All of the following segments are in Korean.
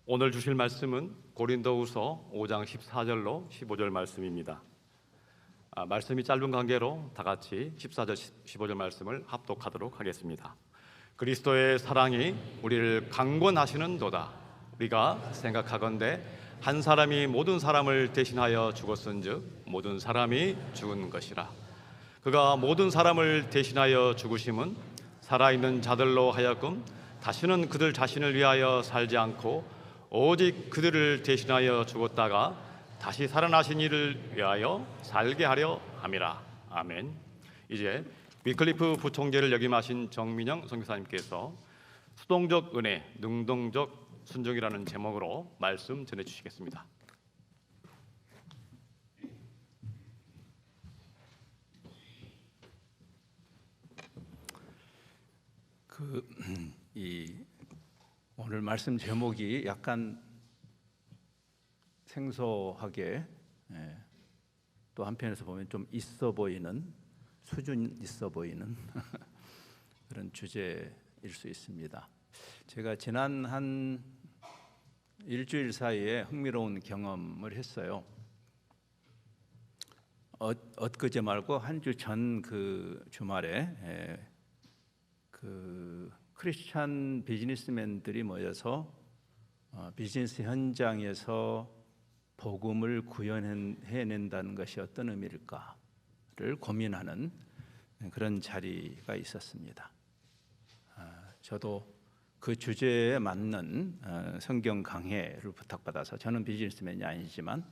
오늘 주실 말씀은 고린도후서 5장 14절로 15절 말씀입니다. 말씀이 짧은 관계로 다 같이 14절, 15절 말씀을 합독하도록 하겠습니다. 그리스도의 사랑이 우리를 강권하시는도다. 우리가 생각하건대 한 사람이 모든 사람을 대신하여 죽었은즉 모든 사람이 죽은 것이라. 그가 모든 사람을 대신하여 죽으심은 살아있는 자들로 하여금 다시는 그들 자신을 위하여 살지 않고 오직 그들을 대신하여 죽었다가 다시 살아나신 이를 위하여 살게 하려 함이라. 아멘. 이제 위클리프 부총재를 역임하신 정민영 선교사님께서 수동적 은혜, 능동적 순종이라는 제목으로 말씀 전해주시겠습니다. 오늘 말씀 제목이 약간 생소하게, 또 한편에서 보면 좀 있어 보이는, 수준 있어 보이는 그런 주제일 수 있습니다. 제가 지난 한 일주일 사이에 흥미로운 경험을 했어요. 엊그제 말고 한 주 전 그 주말에 크리스찬 비즈니스맨들이 모여서 비즈니스 현장에서 복음을 구현해낸다는 것이 어떤 의미일까를 고민하는 그런 자리가 있었습니다. 저도 그 주제에 맞는 성경 강해를 부탁받아서, 저는 비즈니스맨이 아니지만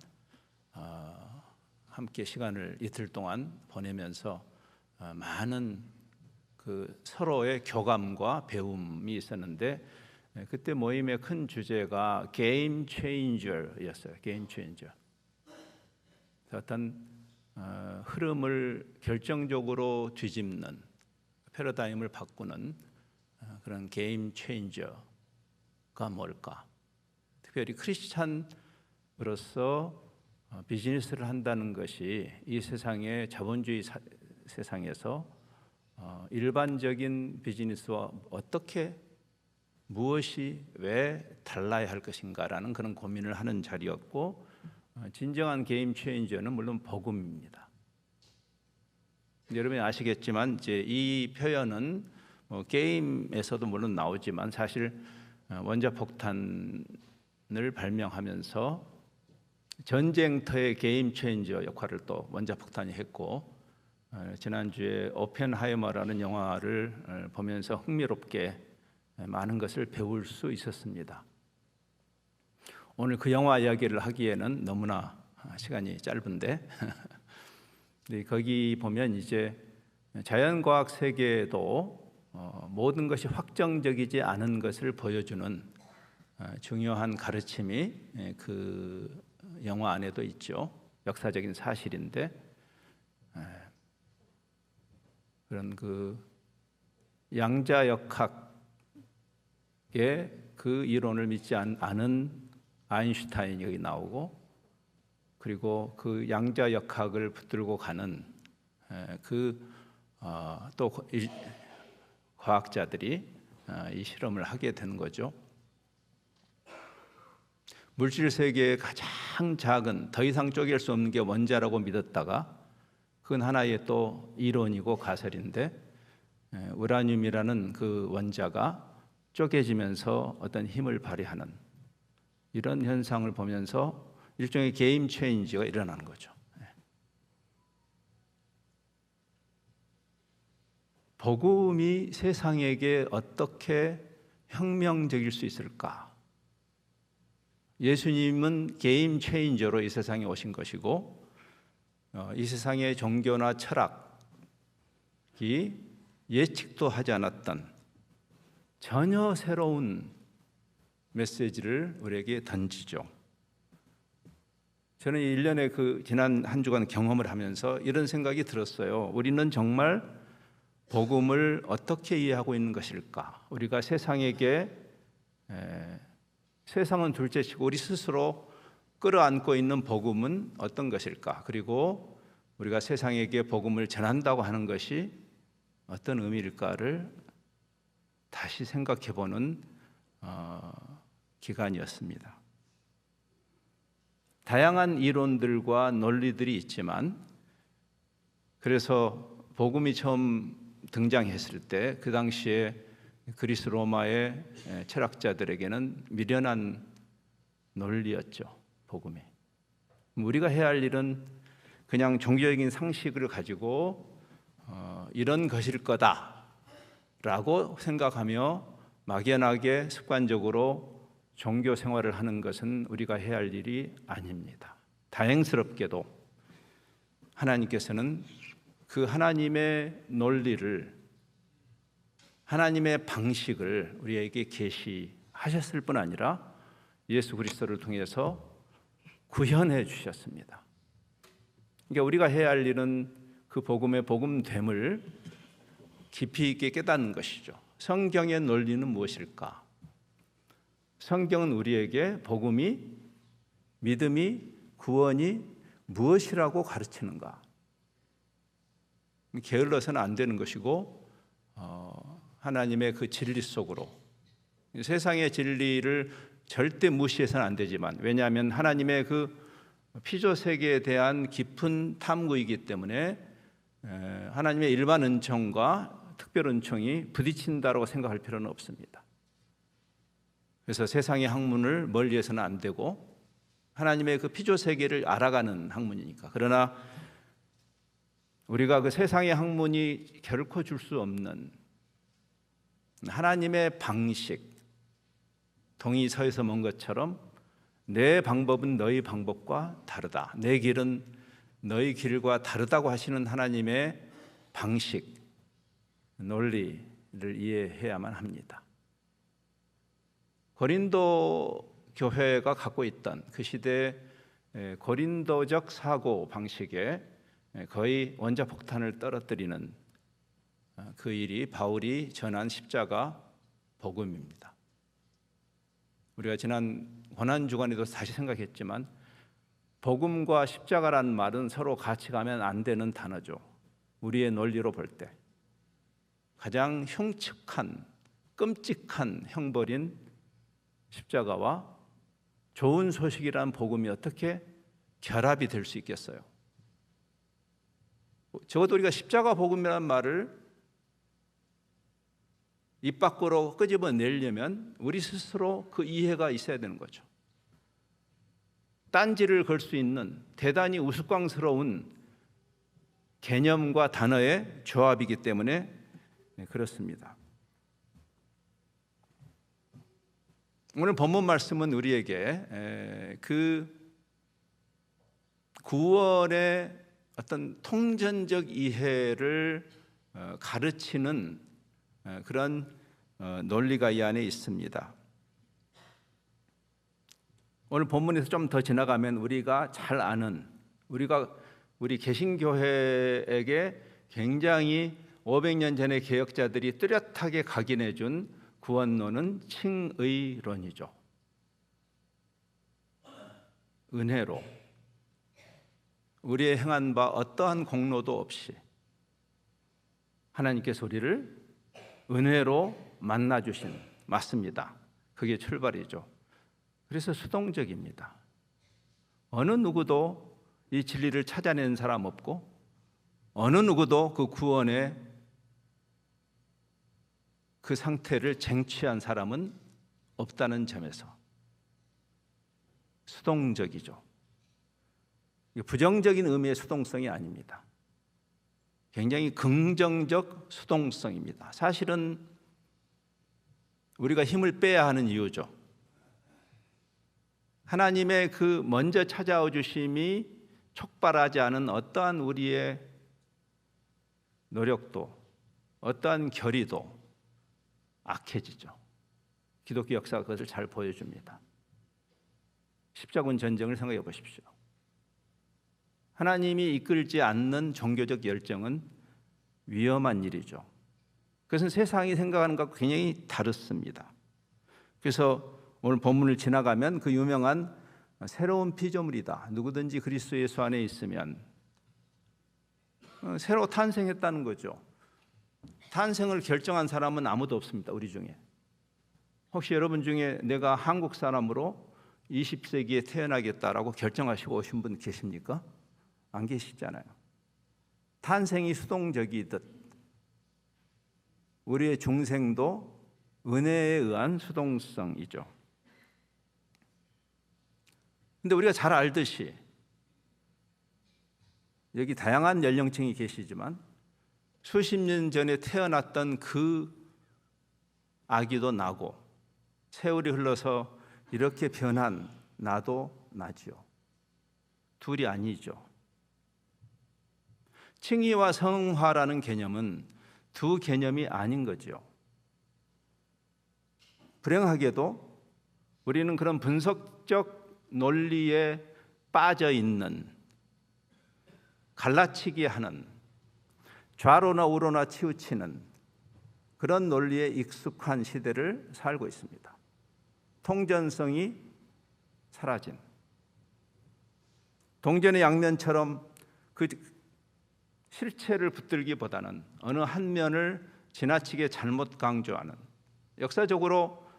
함께 시간을 이틀 동안 보내면서 많은 서로의 교감과 배움이 있었는데, 그때 모임의 큰 주제가 게임 체인저였어요. 게임 체인저. 어떤 흐름을 결정적으로 뒤집는, 패러다임을 바꾸는 그런 게임 체인저가 뭘까? 특별히 크리스찬으로서 비즈니스를 한다는 것이 이 세상의 자본주의 세상에서 일반적인 비즈니스와 무엇이 왜 달라야 할 것인가라는 그런 고민을 하는 자리였고, 진정한 게임 체인저는 물론 복음입니다. 여러분이 아시겠지만 이제 이 표현은 게임에서도 물론 나오지만 사실 원자폭탄을 발명하면서 전쟁터의 게임 체인저 역할을 또 원자폭탄이 했고, 지난주에 오펜하이머라는 영화를 보면서 흥미롭게 많은 것을 배울 수 있었습니다. 오늘 그 영화 이야기를 하기에는 너무나 시간이 짧은데 거기 보면 이제 자연과학 세계에도 모든 것이 확정적이지 않은 것을 보여주는 중요한 가르침이 그 영화 안에도 있죠. 역사적인 사실인데, 그런 양자역학의 그 이론을 믿지 않은 아인슈타인이 여기 나오고, 그리고 그 양자역학을 붙들고 가는 또 과학자들이 이 실험을 하게 되는 거죠. 물질 세계의 가장 작은, 더 이상 쪼갤 수 없는 게 원자라고 믿었다가 그건 하나의 또 이론이고 가설인데, 우라늄이라는 그 원자가 쪼개지면서 어떤 힘을 발휘하는 이런 현상을 보면서 일종의 게임 체인지가 일어나는 거죠. 복음이 세상에게 어떻게 혁명적일 수 있을까? 예수님은 게임 체인저로 이 세상에 오신 것이고, 이 세상의 종교나 철학이 예측도 하지 않았던 전혀 새로운 메시지를 우리에게 던지죠. 저는 1년의 지난 한 주간 경험을 하면서 이런 생각이 들었어요. 우리는 정말 복음을 어떻게 이해하고 있는 것일까? 우리가 세상에게, 세상은 둘째치고 우리 스스로 끌어안고 있는 복음은 어떤 것일까? 그리고 우리가 세상에게 복음을 전한다고 하는 것이 어떤 의미일까를 다시 생각해보는 기간이었습니다. 다양한 이론들과 논리들이 있지만, 그래서 복음이 처음 등장했을 때 그 당시에 그리스 로마의 철학자들에게는 미련한 논리였죠. 복음이. 우리가 해야 할 일은 그냥 종교적인 상식을 가지고 이런 것일 거다라고 생각하며 막연하게 습관적으로 종교 생활을 하는 것은 우리가 해야 할 일이 아닙니다. 다행스럽게도 하나님께서는 그 하나님의 논리를, 하나님의 방식을 우리에게 계시하셨을 뿐 아니라 예수 그리스도를 통해서 구현해 주셨습니다. 그러니까 우리가 해야 할 일은 그 복음의 복음됨을 깊이 있게 깨닫는 것이죠. 성경의 논리는 무엇일까? 성경은 우리에게 복음이, 믿음이, 구원이 무엇이라고 가르치는가? 게을러서는 안 되는 것이고, 하나님의 그 진리 속으로, 세상의 진리를 절대 무시해서는 안 되지만, 왜냐하면 하나님의 그 피조 세계에 대한 깊은 탐구이기 때문에 하나님의 일반 은총과 특별 은총이 부딪힌다고 생각할 필요는 없습니다. 그래서 세상의 학문을 멀리해서는 안 되고, 하나님의 그 피조 세계를 알아가는 학문이니까. 그러나 우리가 그 세상의 학문이 결코 줄 수 없는 하나님의 방식, 동이 서에서 먼 것처럼 내 방법은 너희 방법과 다르다, 내 길은 너희 길과 다르다고 하시는 하나님의 방식, 논리를 이해해야만 합니다. 고린도 교회가 갖고 있던 그 시대의 고린도적 사고 방식에 거의 원자폭탄을 떨어뜨리는 그 일이 바울이 전한 십자가 복음입니다. 우리가 지난 고난주간에도 다시 생각했지만, 복음과 십자가라는 말은 서로 같이 가면 안 되는 단어죠. 우리의 논리로 볼 때 가장 흉측한, 끔찍한 형벌인 십자가와 좋은 소식이라는 복음이 어떻게 결합이 될 수 있겠어요? 적어도 우리가 십자가 복음이라는 말을 입 밖으로 끄집어내려면 우리 스스로 그 이해가 있어야 되는 거죠. 딴지를 걸 수 있는 대단히 우스꽝스러운 개념과 단어의 조합이기 때문에 그렇습니다. 오늘 본문 말씀은 우리에게 그 구원의 어떤 통전적 이해를 가르치는 그런 논리가 이 안에 있습니다. 오늘 본문에서 좀 더 지나가면 우리가 잘 아는, 우리 개신교회에게 굉장히 500년 전의 개혁자들이 뚜렷하게 각인해 준 구원론은 칭의론이죠. 은혜로 우리의 행한 바 어떠한 공로도 없이 하나님께서 우리를 은혜로 만나주신, 맞습니다. 그게 출발이죠. 그래서 수동적입니다. 어느 누구도 이 진리를 찾아내는 사람 없고, 어느 누구도 그 구원의 그 상태를 쟁취한 사람은 없다는 점에서 수동적이죠. 부정적인 의미의 수동성이 아닙니다. 굉장히 긍정적 수동성입니다. 사실은 우리가 힘을 빼야 하는 이유죠. 하나님의 그 먼저 찾아와 주심이 촉발하지 않은 어떠한 우리의 노력도, 어떠한 결의도 악해지죠. 기독교 역사가 그것을 잘 보여줍니다. 십자군 전쟁을 생각해 보십시오. 하나님이 이끌지 않는 종교적 열정은 위험한 일이죠. 그것은 세상이 생각하는 것과 굉장히 다릅니다. 그래서 오늘 본문을 지나가면 그 유명한 새로운 피조물이다, 누구든지 그리스도 예수 안에 있으면, 새로 탄생했다는 거죠. 탄생을 결정한 사람은 아무도 없습니다, 우리 중에. 혹시 여러분 중에 내가 한국 사람으로 20세기에 태어나겠다라고 결정하시고 오신 분 계십니까? 안 계시잖아요. 탄생이 수동적이듯 우리의 중생도 은혜에 의한 수동성이죠. 근데 우리가 잘 알듯이 여기 다양한 연령층이 계시지만 수십 년 전에 태어났던 그 아기도 나고 세월이 흘러서 이렇게 변한 나도 나지요. 둘이 아니죠. 칭의와 성화라는 개념은 두 개념이 아닌 거죠. 불행하게도 우리는 그런 분석적 논리에 빠져 있는, 갈라치기 하는, 좌로나 우로나 치우치는 그런 논리에 익숙한 시대를 살고 있습니다. 통전성이 사라진, 동전의 양면처럼 그 실체를 붙들기보다는 어느 한 면을 지나치게 잘못 강조하는, 역사적으로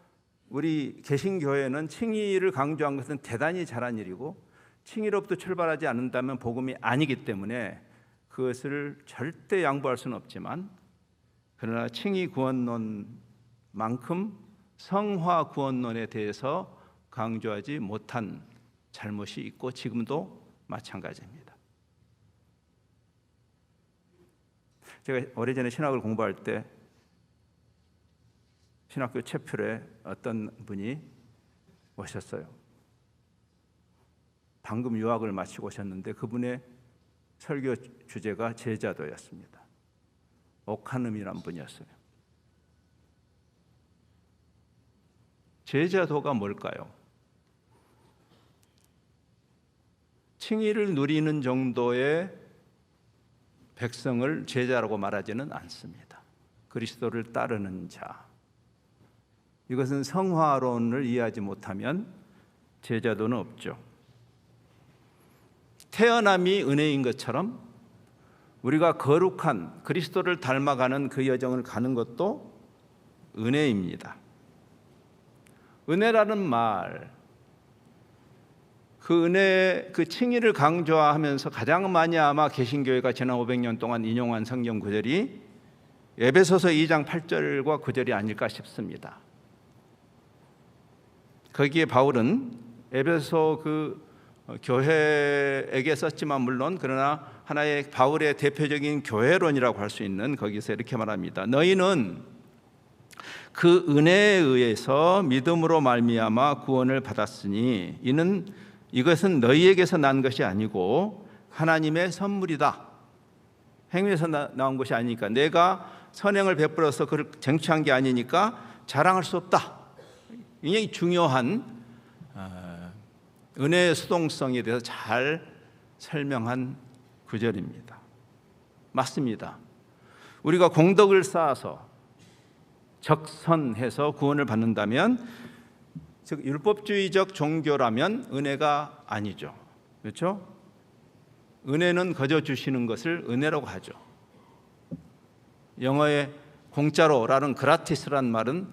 우리 개신교회는 칭의를 강조한 것은 대단히 잘한 일이고 칭의로부터 출발하지 않는다면 복음이 아니기 때문에 그것을 절대 양보할 수는 없지만, 그러나 칭의 구원론만큼 성화 구원론에 대해서 강조하지 못한 잘못이 있고 지금도 마찬가지입니다. 제가 오래전에 신학을 공부할 때 신학교 채플에 어떤 분이 오셨어요. 방금 유학을 마치고 오셨는데 그분의 설교 주제가 제자도였습니다. 옥하눔이란 분이었어요. 제자도가 뭘까요? 칭의를 누리는 정도의 백성을 제자라고 말하지는 않습니다. 그리스도를 따르는 자. 이것은 성화론을 이해하지 못하면 제자도는 없죠. 태어남이 은혜인 것처럼 우리가 거룩한 그리스도를 닮아가는 그 여정을 가는 것도 은혜입니다. 은혜라는 말, 그 은혜, 그 칭의를 강조하면서 가장 많이 아마 개신교회가 지난 500년 동안 인용한 성경 구절이 에베소서 2장 8절과 9절이 아닐까 싶습니다. 거기에 바울은 에베소 그 교회에게 썼지만 물론 그러나 하나의 바울의 대표적인 교회론이라고 할 수 있는, 거기서 이렇게 말합니다. 너희는 그 은혜에 의해서 믿음으로 말미암아 구원을 받았으니 이것은 너희에게서 난 것이 아니고 하나님의 선물이다. 행위에서 나온 것이 아니니까, 내가 선행을 베풀어서 그를 쟁취한 게 아니니까 자랑할 수 없다. 굉장히 중요한 은혜의 수동성에 대해서 잘 설명한 구절입니다. 맞습니다. 우리가 공덕을 쌓아서 적선해서 구원을 받는다면, 즉 율법주의적 종교라면 은혜가 아니죠. 그렇죠? 은혜는 거저 주시는 것을 은혜라고 하죠. 영어의 공짜로라는 그라티스란 말은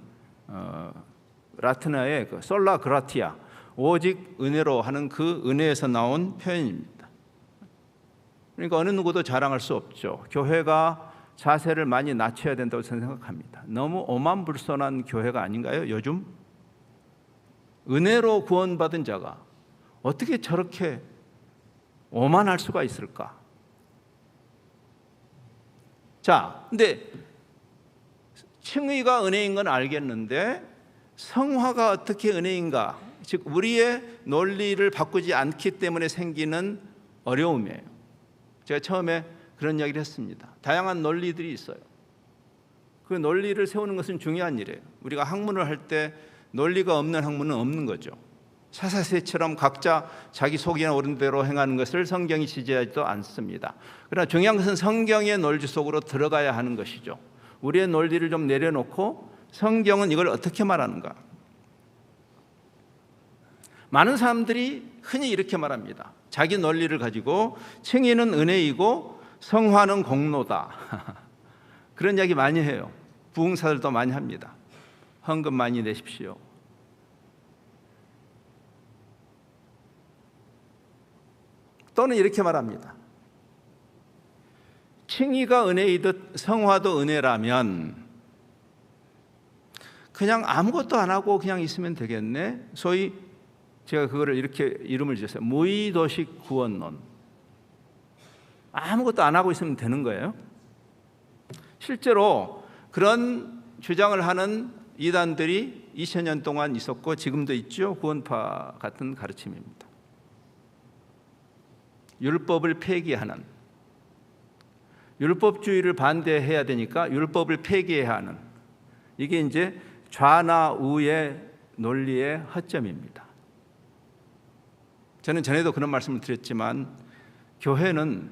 라틴어의 그 솔라 그라티아, 오직 은혜로 하는 그 은혜에서 나온 표현입니다. 그러니까 어느 누구도 자랑할 수 없죠. 교회가 자세를 많이 낮춰야 된다고 저는 생각합니다. 너무 오만불손한 교회가 아닌가요? 요즘 은혜로 구원받은 자가 어떻게 저렇게 오만할 수가 있을까? 자, 근데 칭의가 은혜인 건 알겠는데 성화가 어떻게 은혜인가? 즉 우리의 논리를 바꾸지 않기 때문에 생기는 어려움이에요. 제가 처음에 그런 이야기를 했습니다. 다양한 논리들이 있어요. 그 논리를 세우는 것은 중요한 일이에요. 우리가 학문을 할 때 논리가 없는 학문은 없는 거죠. 사사세처럼 각자 자기 속에 오른 대로 행하는 것을 성경이 지지하지도 않습니다. 그러나 중요한 것은 성경의 논리 속으로 들어가야 하는 것이죠. 우리의 논리를 좀 내려놓고 성경은 이걸 어떻게 말하는가? 많은 사람들이 흔히 이렇게 말합니다. 자기 논리를 가지고 칭의는 은혜이고 성화는 공로다. 그런 이야기 많이 해요. 부흥사들도 많이 합니다. 헌금 많이 내십시오. 또는 이렇게 말합니다. 칭의가 은혜이듯 성화도 은혜라면 그냥 아무것도 안 하고 그냥 있으면 되겠네. 소위 제가 그거를 이렇게 이름을 지었어요. 무의도식 구원론. 아무것도 안 하고 있으면 되는 거예요. 실제로 그런 주장을 하는 이단들이 2000년 동안 있었고 지금도 있죠. 구원파 같은 가르침입니다. 율법을 폐기하는, 율법주의를 반대해야 되니까 율법을 폐기해야 하는, 이게 이제 좌나 우의 논리의 허점입니다. 저는 전에도 그런 말씀을 드렸지만 교회는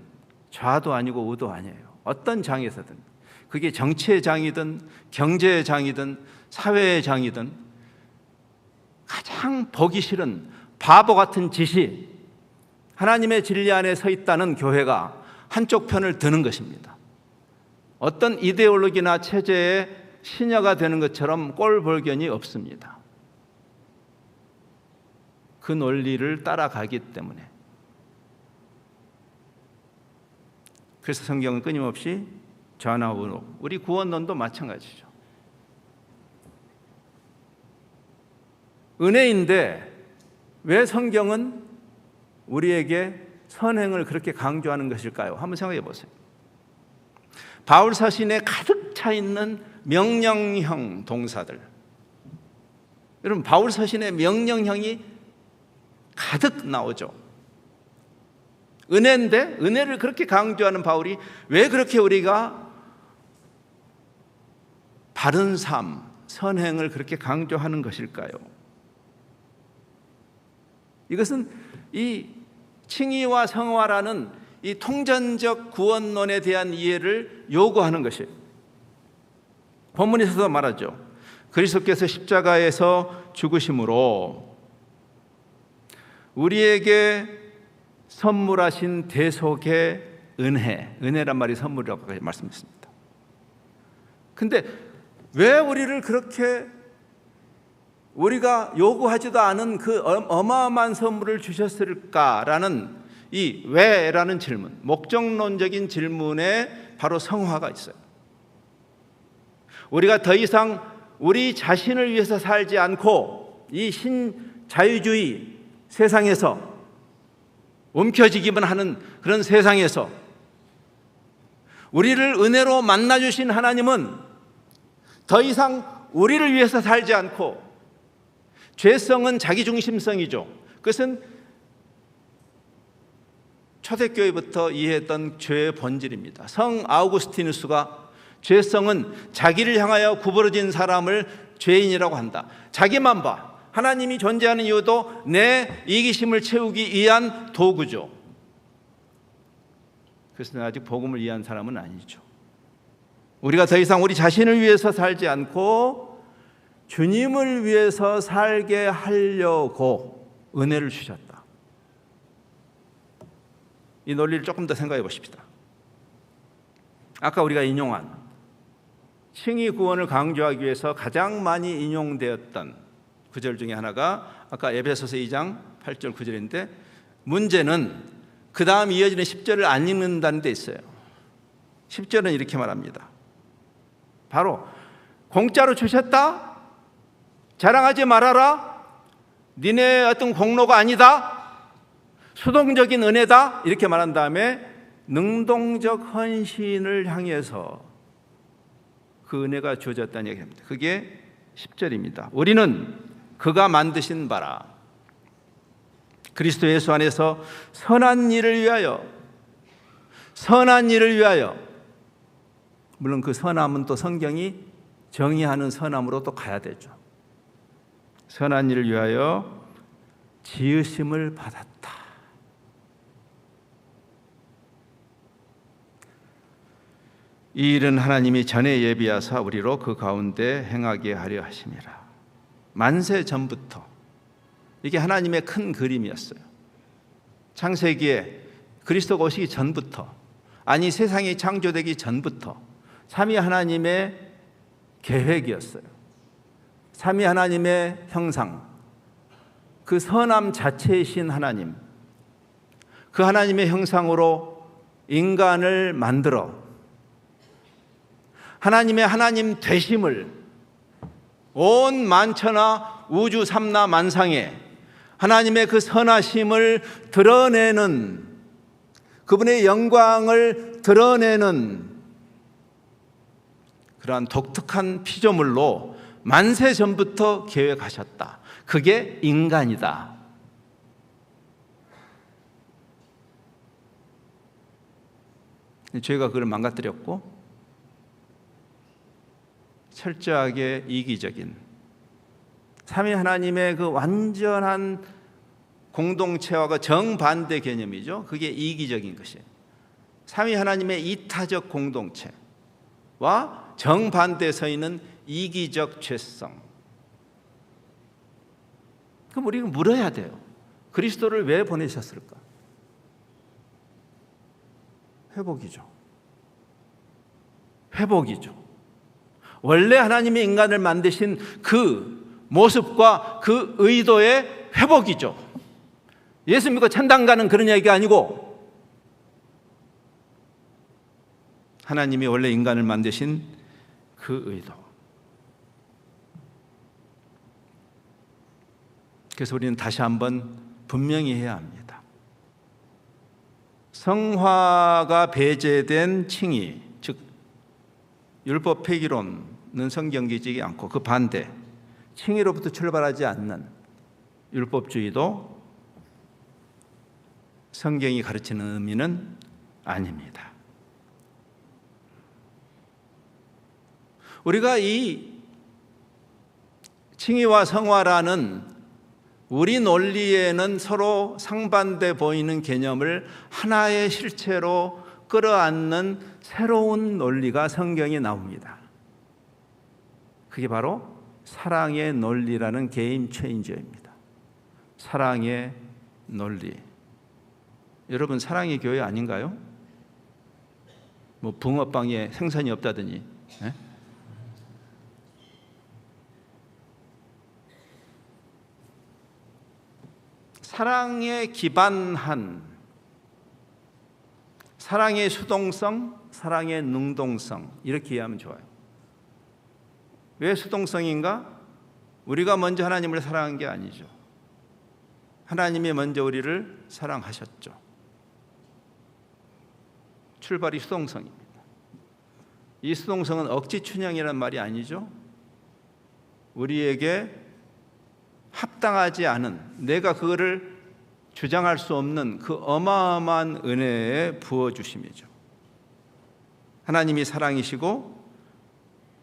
좌도 아니고 우도 아니에요. 어떤 장에서든, 그게 정치의 장이든 경제의 장이든 사회의 장이든 가장 보기 싫은 바보 같은 짓이 하나님의 진리 안에 서 있다는 교회가 한쪽 편을 드는 것입니다. 어떤 이데올로기나 체제의 신여가 되는 것처럼 꼴볼견이 없습니다. 그 논리를 따라가기 때문에. 그래서 성경은 끊임없이 좌나 우로, 우리 구원론도 마찬가지죠. 은혜인데 왜 성경은 우리에게 선행을 그렇게 강조하는 것일까요? 한번 생각해 보세요. 바울 서신에 가득 차 있는 명령형 동사들. 여러분, 바울 서신에 명령형이 가득 나오죠. 은혜인데 은혜를 그렇게 강조하는 바울이 왜 그렇게 우리가 바른 삶, 선행을 그렇게 강조하는 것일까요? 이것은 이 칭의와 성화라는 이 통전적 구원론에 대한 이해를 요구하는 것이에요. 본문에서도 말하죠. 그리스도께서 십자가에서 죽으심으로 우리에게 선물하신 대속의 은혜란 말이 선물이라고 말씀했습니다. 근데 왜 우리를 그렇게 우리가 요구하지도 않은 그 어마어마한 선물을 주셨을까라는 이 왜라는 질문, 목적론적인 질문에 바로 성화가 있어요. 우리가 더 이상 우리 자신을 위해서 살지 않고 이 신자유주의 세상에서 움켜쥐기만 하는 그런 세상에서 우리를 은혜로 만나주신 하나님은 더 이상 우리를 위해서 살지 않고, 죄성은 자기중심성이죠. 그것은 초대교회부터 이해했던 죄의 본질입니다. 성 아우구스티누스가 죄성은 자기를 향하여 구부러진 사람을 죄인이라고 한다. 자기만 봐. 하나님이 존재하는 이유도 내 이기심을 채우기 위한 도구죠. 그래서 아직 복음을 이해한 사람은 아니죠. 우리가 더 이상 우리 자신을 위해서 살지 않고 주님을 위해서 살게 하려고 은혜를 주셨다. 이 논리를 조금 더 생각해 보십시다. 아까 우리가 인용한 칭의 구원을 강조하기 위해서 가장 많이 인용되었던 구절 중에 하나가 아까 에베소서 2장 8절 9절인데, 문제는 그 다음 이어지는 10절을 안 읽는다는 데 있어요. 10절은 이렇게 말합니다. 바로 공짜로 주셨다? 자랑하지 말아라? 니네 어떤 공로가 아니다? 수동적인 은혜다? 이렇게 말한 다음에 능동적 헌신을 향해서 그 은혜가 주어졌다는 얘기입니다. 그게 10절입니다. 우리는 그가 만드신 바라 그리스도 예수 안에서 선한 일을 위하여, 물론 그 선함은 또 성경이 정의하는 선함으로 또 가야 되죠. 선한 일을 위하여 지으심을 받았다. 이 일은 하나님이 전에 예비하사 우리로 그 가운데 행하게 하려 하심이라. 만세 전부터 이게 하나님의 큰 그림이었어요. 창세기에 그리스도가 오시기 전부터, 아니 세상이 창조되기 전부터 삼위 하나님의 계획이었어요. 삼위 하나님의 형상, 그 선함 자체이신 하나님, 그 하나님의 형상으로 인간을 만들어 하나님의 하나님 되심을 온 만천하 우주 삼라 만상에 하나님의 그 선하심을 드러내는, 그분의 영광을 드러내는 그러한 독특한 피조물로 만세 전부터 계획하셨다. 그게 인간이다. 죄가 그걸 망가뜨렸고 철저하게 이기적인 삼위 하나님의 그 완전한 공동체와 그 정반대 개념이죠. 그게 이기적인 것이에요. 삼위 하나님의 이타적 공동체와 정반대에 서 있는 이기적 죄성. 그럼 우리가 물어야 돼요. 그리스도를 왜 보내셨을까? 회복이죠. 회복이죠. 원래 하나님이 인간을 만드신 그 모습과 그 의도의 회복이죠. 예수 믿고 천당 가는 그런 얘기가 아니고 하나님이 원래 인간을 만드신 그 의도. 그래서 우리는 다시 한번 분명히 해야 합니다. 성화가 배제된 칭의, 즉 율법 폐기론은 성경이지 않고 그 반대, 칭의로부터 출발하지 않는 율법주의도 성경이 가르치는 의미는 아닙니다. 우리가 이 칭의와 성화라는 우리 논리에는 서로 상반돼 보이는 개념을 하나의 실체로 끌어안는 새로운 논리가 성경에 나옵니다. 그게 바로 사랑의 논리라는 게임 체인저입니다. 사랑의 논리. 여러분, 사랑의 교회 아닌가요? 뭐 붕어빵에 생선이 없다더니. 에? 사랑에 기반한 사랑의 수동성, 사랑의 능동성, 이렇게 이해하면 좋아요. 왜 수동성인가? 우리가 먼저 하나님을 사랑한 게 아니죠. 하나님이 먼저 우리를 사랑하셨죠. 출발이 수동성입니다. 이 수동성은 억지 춘향이라는 말이 아니죠. 우리에게 합당하지 않은, 내가 그거를 주장할 수 없는 그 어마어마한 은혜에 부어주심이죠. 하나님이 사랑이시고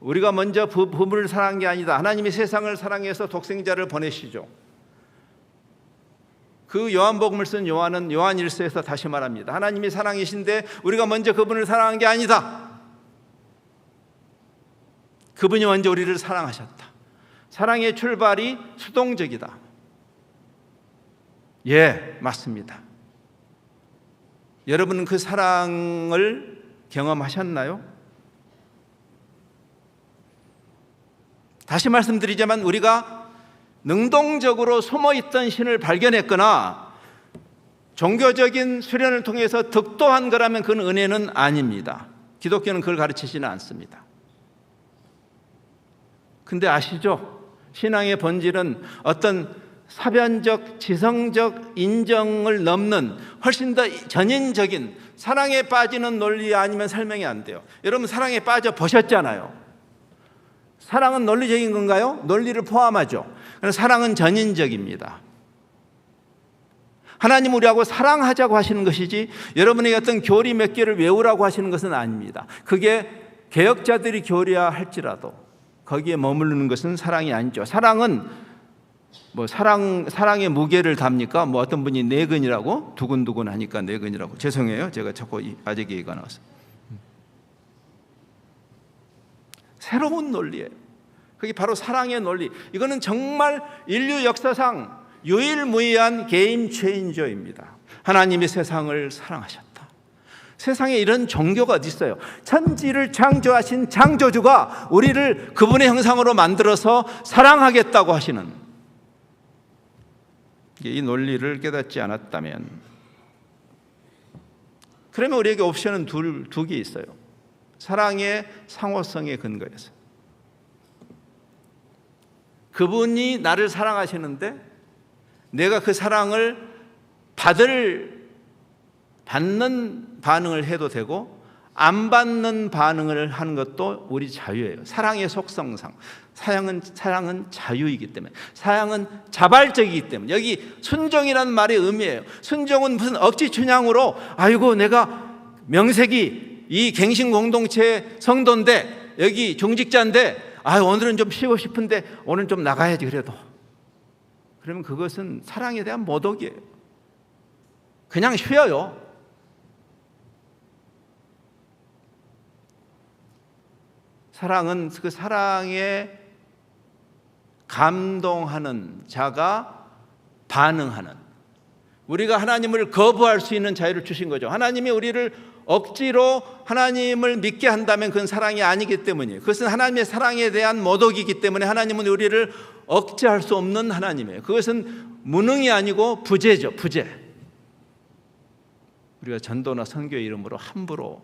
우리가 먼저 부부를 사랑한 게 아니다. 하나님이 세상을 사랑해서 독생자를 보내시죠. 그 요한복음을 쓴 요한은 요한 1서에서 다시 말합니다. 하나님이 사랑이신데 우리가 먼저 그분을 사랑한 게 아니다. 그분이 먼저 우리를 사랑하셨다. 사랑의 출발이 수동적이다. 예, 맞습니다. 여러분은 그 사랑을 경험하셨나요? 다시 말씀드리자면 우리가 능동적으로 숨어있던 신을 발견했거나 종교적인 수련을 통해서 득도한 거라면 그건 은혜는 아닙니다. 기독교는 그걸 가르치지는 않습니다. 근데 아시죠? 신앙의 본질은 어떤 사변적, 지성적 인정을 넘는 훨씬 더 전인적인 사랑에 빠지는 논리 아니면 설명이 안 돼요. 여러분, 사랑에 빠져 보셨잖아요. 사랑은 논리적인 건가요? 논리를 포함하죠. 그래서 사랑은 전인적입니다. 하나님 우리하고 사랑하자고 하시는 것이지 여러분에게 어떤 교리 몇 개를 외우라고 하시는 것은 아닙니다. 그게 개혁자들이 교리화 할지라도 거기에 머무르는 것은 사랑이 아니죠. 사랑은 뭐 사랑의 무게를 답니까? 뭐 어떤 분이 내근이라고 두근두근 하니까 내근이라고. 죄송해요. 제가 자꾸 아재 얘기가 나왔어요. 새로운 논리예요. 그게 바로 사랑의 논리. 이거는 정말 인류 역사상 유일무이한 게임 체인저입니다. 하나님이 세상을 사랑하셨다. 세상에 이런 종교가 어디 있어요? 천지를 창조하신 창조주가 우리를 그분의 형상으로 만들어서 사랑하겠다고 하시는, 이 논리를 깨닫지 않았다면, 그러면 우리에게 옵션은 두 개 있어요. 사랑의 상호성에 근거해서 그분이 나를 사랑하시는데 내가 그 사랑을 받는 반응을 해도 되고 안 받는 반응을 하는 것도 우리 자유예요. 사랑의 속성상 사랑은 자유이기 때문에, 사랑은 자발적이기 때문에. 여기 순종이라는 말의 의미예요. 순종은 무슨 억지 춘향으로 아이고 내가 명색이 이 갱신 공동체 성도인데 여기 중직자인데 오늘은 좀 쉬고 싶은데 오늘 좀 나가야지 그래도. 그러면 그것은 사랑에 대한 모독이에요. 그냥 쉬어요. 사랑은 그 사랑에 감동하는 자가 반응하는, 우리가 하나님을 거부할 수 있는 자유를 주신 거죠. 하나님이 우리를 억지로 하나님을 믿게 한다면 그건 사랑이 아니기 때문이에요. 그것은 하나님의 사랑에 대한 모독이기 때문에 하나님은 우리를 억제할 수 없는 하나님이에요. 그것은 무능이 아니고 부재죠. 부재. 우리가 전도나 선교의 이름으로 함부로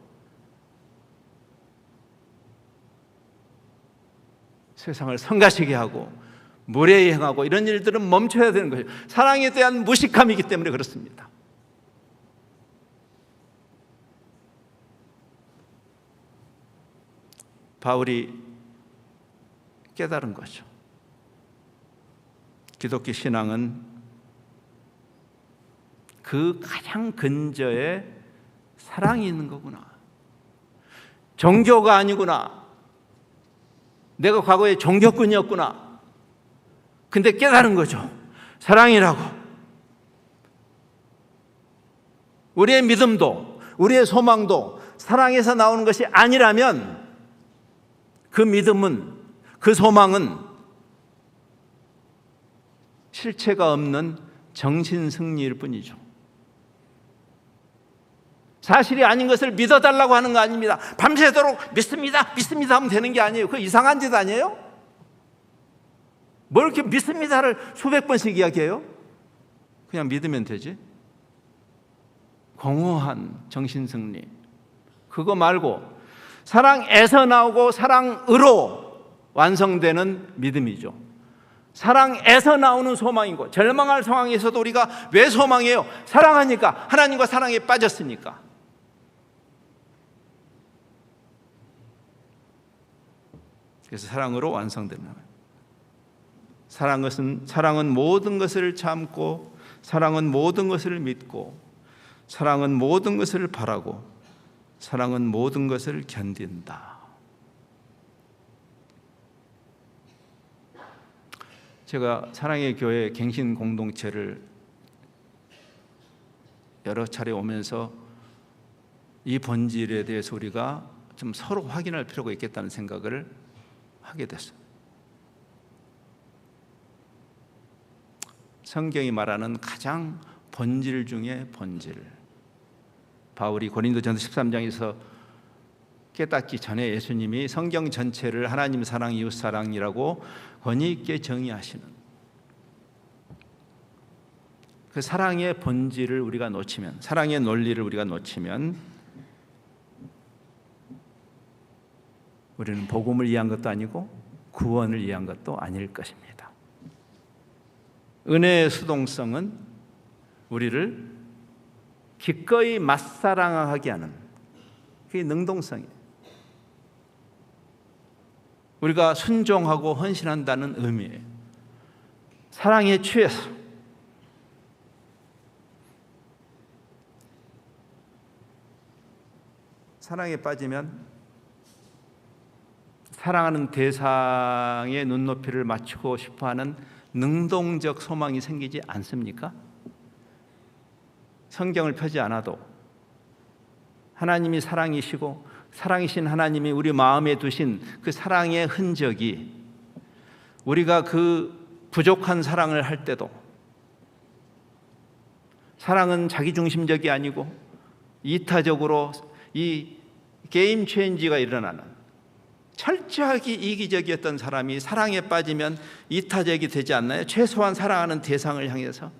세상을 성가시게 하고 무례히 행하고 이런 일들은 멈춰야 되는 거예요. 사랑에 대한 무식함이기 때문에 그렇습니다. 바울이 깨달은 거죠. 기독교 신앙은 그 가장 근저에 사랑이 있는 거구나. 종교가 아니구나. 내가 과거에 종교꾼이었구나. 근데 깨달은 거죠. 사랑이라고. 우리의 믿음도 우리의 소망도 사랑에서 나오는 것이 아니라면 그 믿음은, 그 소망은 실체가 없는 정신승리일 뿐이죠. 사실이 아닌 것을 믿어달라고 하는 거 아닙니다. 밤새도록 믿습니다, 믿습니다 하면 되는 게 아니에요. 그거 이상한 짓 아니에요? 뭘 이렇게 믿습니다를 수백 번씩 이야기해요? 그냥 믿으면 되지. 공허한 정신승리, 그거 말고 사랑에서 나오고 사랑으로 완성되는 믿음이죠. 사랑에서 나오는 소망이고, 절망할 상황에서도 우리가 왜 소망해요? 사랑하니까, 하나님과 사랑에 빠졌으니까. 그래서 사랑으로 완성되는 거예요. 사랑은 모든 것을 참고, 사랑은 모든 것을 믿고, 사랑은 모든 것을 바라고, 사랑은 모든 것을 견딘다. 제가 사랑의 교회 갱신 공동체를 여러 차례 오면서 이 본질에 대해서 우리가 좀 서로 확인할 필요가 있겠다는 생각을 하게 됐어요. 성경이 말하는 가장 본질 중에 본질, 바울이 고린도전서 13장에서 깨닫기 전에 예수님이 성경 전체를 하나님 사랑, 이웃 사랑이라고 권위 있게 정의하시는 그 사랑의 본질을 우리가 놓치면, 사랑의 논리를 우리가 놓치면 우리는 복음을 이해한 것도 아니고 구원을 이해한 것도 아닐 것입니다. 은혜의 수동성은 우리를 기꺼이 맞사랑하게 하는, 그게 능동성이에요. 우리가 순종하고 헌신한다는 의미예요. 사랑에 취해서 사랑에 빠지면 사랑하는 대상의 눈높이를 맞추고 싶어하는 능동적 소망이 생기지 않습니까? 성경을 펴지 않아도 하나님이 사랑이시고 사랑이신 하나님이 우리 마음에 두신 그 사랑의 흔적이, 우리가 그 부족한 사랑을 할 때도 사랑은 자기중심적이 아니고 이타적으로 이 게임 체인지가 일어나는, 철저하게 이기적이었던 사람이 사랑에 빠지면 이타적이 되지 않나요? 최소한 사랑하는 대상을 향해서.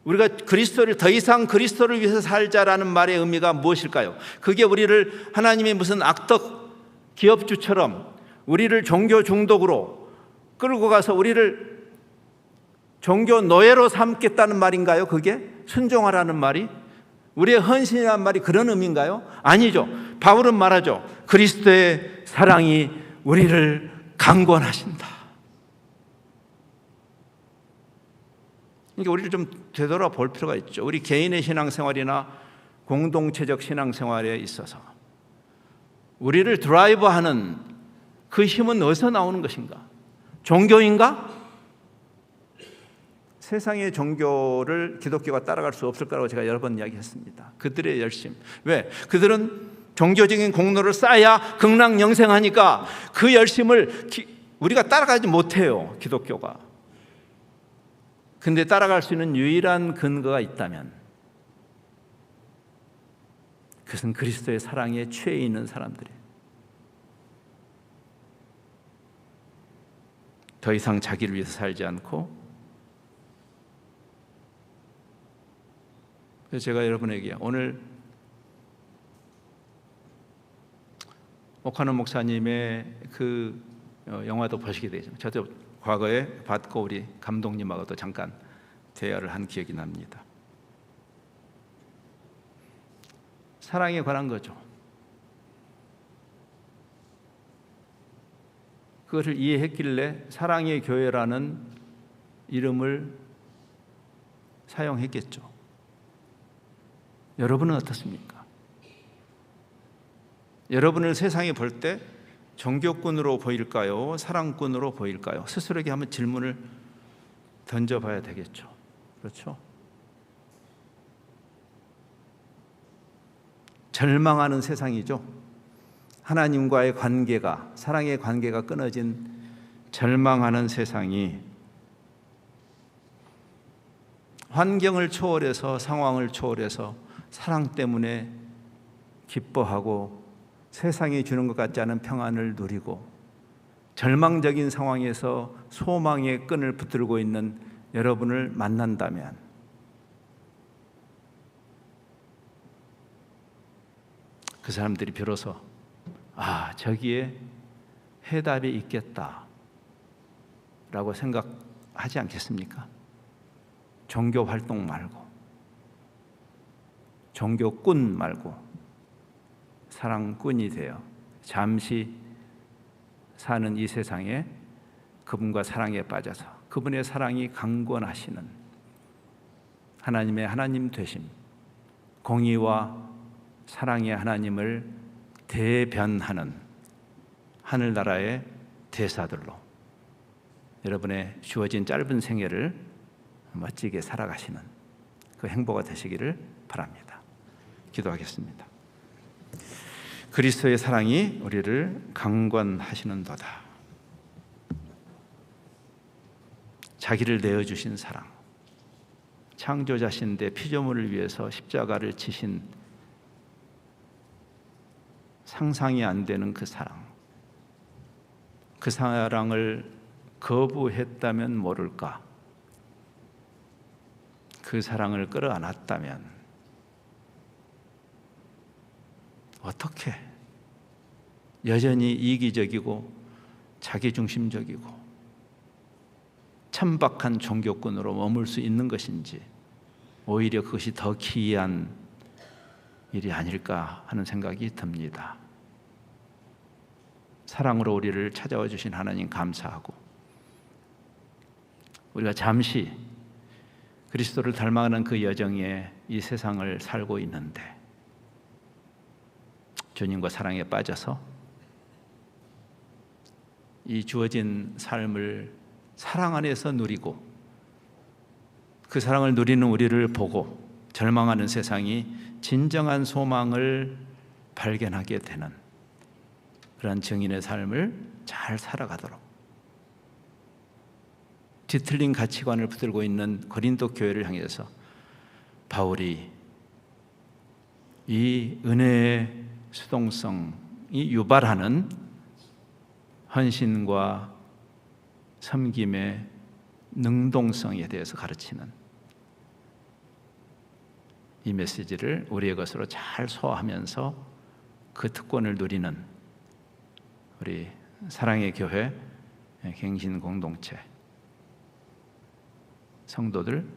우리가 그리스도를, 더 이상 그리스도를 위해서 살자라는 말의 의미가 무엇일까요? 그게 우리를 하나님이 무슨 악덕 기업주처럼 우리를 종교 중독으로 끌고 가서 우리를 종교 노예로 삼겠다는 말인가요? 그게 순종하라는 말이, 우리의 헌신이라는 말이 그런 의미인가요? 아니죠. 바울은 말하죠. 그리스도의 사랑이 우리를 강권하신다. 그러니까 우리를 좀 되돌아볼 필요가 있죠. 우리 개인의 신앙생활이나 공동체적 신앙생활에 있어서 우리를 드라이브하는 그 힘은 어디서 나오는 것인가? 종교인가? 세상의 종교를 기독교가 따라갈 수 없을 거라고 제가 여러 번 이야기했습니다. 그들의 열심. 왜? 그들은 종교적인 공로를 쌓아야 극락영생하니까 그 열심을 우리가 따라가지 못해요, 기독교가. 근데 따라갈 수 있는 유일한 근거가 있다면 그것은 그리스도의 사랑에 취해 있는 사람들이에요. 더 이상 자기를 위해서 살지 않고. 그래서 제가 여러분에게 오늘 오카노 목사님의 그 영화도 보시게 되죠. 저도 과거에 받고 우리 감독님하고도 잠깐 대화를 한 기억이 납니다. 사랑에 관한 거죠. 그것을 이해했길래 사랑의 교회라는 이름을 사용했겠죠. 여러분은 어떻습니까? 여러분을 세상에 볼 때 종교꾼으로 보일까요? 사랑꾼으로 보일까요? 스스로에게 한번 질문을 던져봐야 되겠죠. 그렇죠? 절망하는 세상이죠. 하나님과의 관계가, 사랑의 관계가 끊어진 절망하는 세상이 환경을 초월해서, 상황을 초월해서 사랑 때문에 기뻐하고 세상이 주는 것 같지 않은 평안을 누리고 절망적인 상황에서 소망의 끈을 붙들고 있는 여러분을 만난다면 그 사람들이 비로소 저기에 해답이 있겠다라고 생각하지 않겠습니까? 종교 활동 말고, 종교꾼 말고 사랑꾼이 되어 잠시 사는 이 세상에 그분과 사랑에 빠져서 그분의 사랑이 강권하시는 하나님의 하나님 되심, 공의와 사랑의 하나님을 대변하는 하늘나라의 대사들로 여러분의 주어진 짧은 생애를 멋지게 살아가시는 그 행보가 되시기를 바랍니다. 기도하겠습니다. 그리스도의 사랑이 우리를 강권하시는도다. 자기를 내어주신 사랑, 창조자신데 피조물을 위해서 십자가를 지신 상상이 안 되는 그 사랑, 그 사랑을 거부했다면 모를까, 그 사랑을 끌어안았다면 어떻게 여전히 이기적이고 자기중심적이고 천박한 종교꾼으로 머물 수 있는 것인지, 오히려 그것이 더 기이한 일이 아닐까 하는 생각이 듭니다. 사랑으로 우리를 찾아와 주신 하나님 감사하고, 우리가 잠시 그리스도를 닮아가는 그 여정에 이 세상을 살고 있는데 주님과 사랑에 빠져서 이 주어진 삶을 사랑 안에서 누리고 그 사랑을 누리는 우리를 보고 절망하는 세상이 진정한 소망을 발견하게 되는 그런 증인의 삶을 잘 살아가도록, 뒤틀린 가치관을 붙들고 있는 고린도 교회를 향해서 바울이 이 은혜의 수동성이 유발하는 헌신과 섬김의 능동성에 대해서 가르치는 이 메시지를 우리의 것으로 잘 소화하면서 그 특권을 누리는 우리 사랑의 교회 갱신 공동체 성도들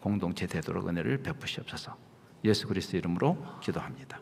공동체 되도록 은혜를 베푸시옵소서. 예수 그리스도 이름으로 기도합니다.